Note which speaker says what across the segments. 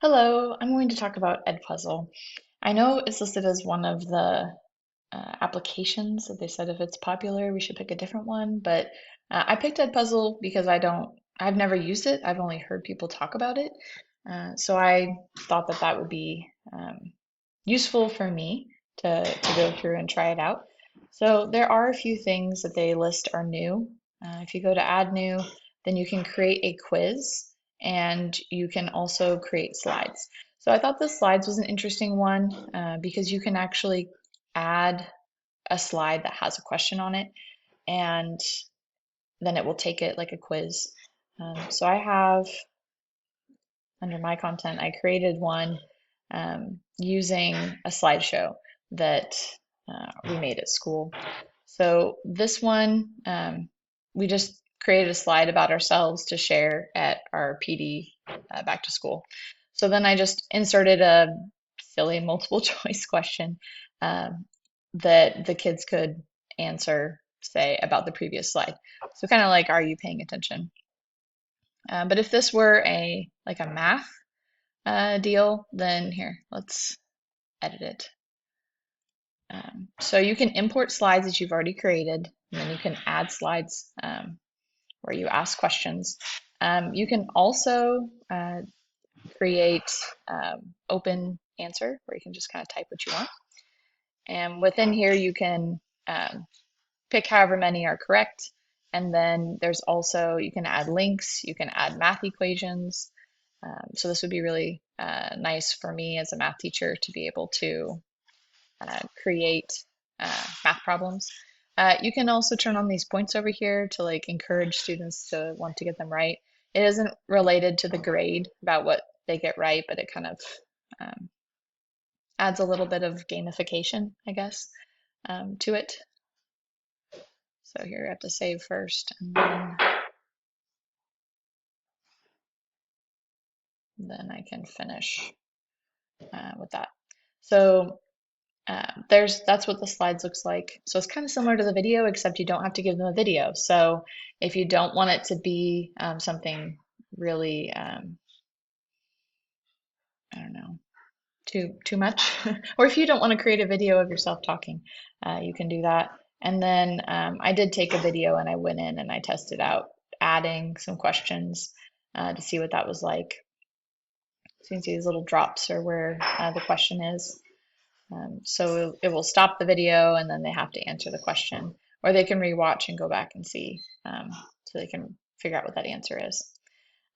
Speaker 1: Hello, I'm going to talk about Edpuzzle. I know it's listed as one of the applications that they said if it's popular, we should pick a different one, but I picked Edpuzzle because I've never used it. I've only heard people talk about it. So I thought that that would be useful for me to go through and try it out. So there are a few things that they list are new. If you go to add new, then you can create a quiz and you can also create slides. So I thought the slides was an interesting one because you can actually add a slide that has a question on it and then it will take it like a quiz. So I have under my content, I created one using a slideshow that we made at school. So this one, we just created a slide about ourselves to share at our PD back to school. So then I just inserted a silly multiple choice question that the kids could answer, say, about the previous slide. So kind of like, are you paying attention? But if this were like a math deal, then here, let's edit it. So you can import slides that you've already created, and then you can add slides where you ask questions. You can also create open answer, where you can just kind of type what you want. And within here, you can pick however many are correct. And then there's also, you can add links, you can add math equations. So this would be really nice for me as a math teacher to be able to create math problems. You can also turn on these points over here to like encourage students to want to get them right. It isn't related to the grade about what they get right, but it kind of um, adds a little bit of gamification, I guess, to it. So here I have to save first, and then I can finish with that. So that's what the slides looks like. So it's kind of similar to the video, except you don't have to give them a video. So if you don't want it to be something really, I don't know, too much, or if you don't want to create a video of yourself talking, you can do that. And then I did take a video and I went in and I tested out adding some questions to see what that was like. So you can see these little drops are where the question is. So it will stop the video and then they have to answer the question, or they can rewatch and go back and see so they can figure out what that answer is.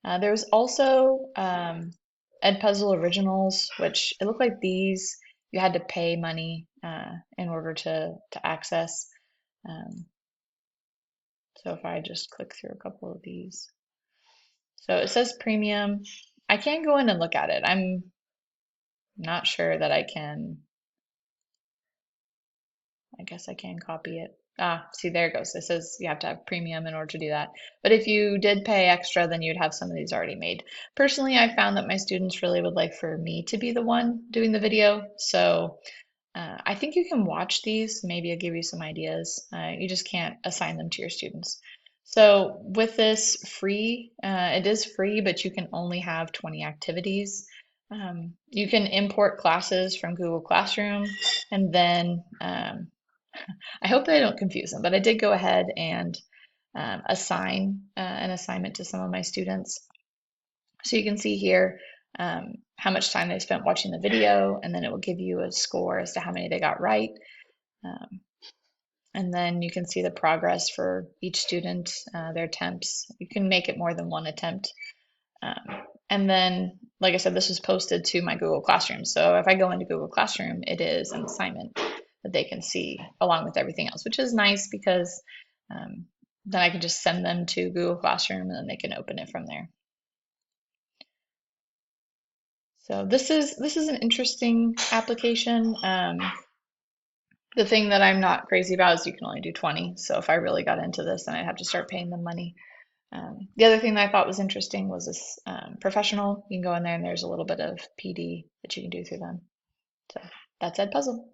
Speaker 1: There's also Edpuzzle Originals, which it looked like these you had to pay money in order to access. Um, so if I just click through a couple of these. So it says premium. I can go in and look at it. I'm not sure that I can. I guess I can copy it. Ah, see, there it goes. It says you have to have premium in order to do that. But if you did pay extra, then you'd have some of these already made. Personally, I found that my students really would like for me to be the one doing the video. So I think you can watch these. Maybe I'll give you some ideas. You just can't assign them to your students. So with this free, it is free, but you can only have 20 activities. You can import classes from Google Classroom, and then I hope that I don't confuse them, but I did go ahead and assign an assignment to some of my students. So you can see here how much time they spent watching the video, and then it will give you a score as to how many they got right. And then you can see the progress for each student, their attempts. You can make it more than one attempt. And then, like I said, this was posted to my Google Classroom. So if I go into Google Classroom, it is an assignment that they can see along with everything else, which is nice because then I can just send them to Google Classroom and then they can open it from there. So this is an interesting application. The thing that I'm not crazy about is you can only do 20. So if I really got into this, then I'd have to start paying them money. The other thing that I thought was interesting was this professional. You can go in there and there's a little bit of PD that you can do through them. So that's Edpuzzle.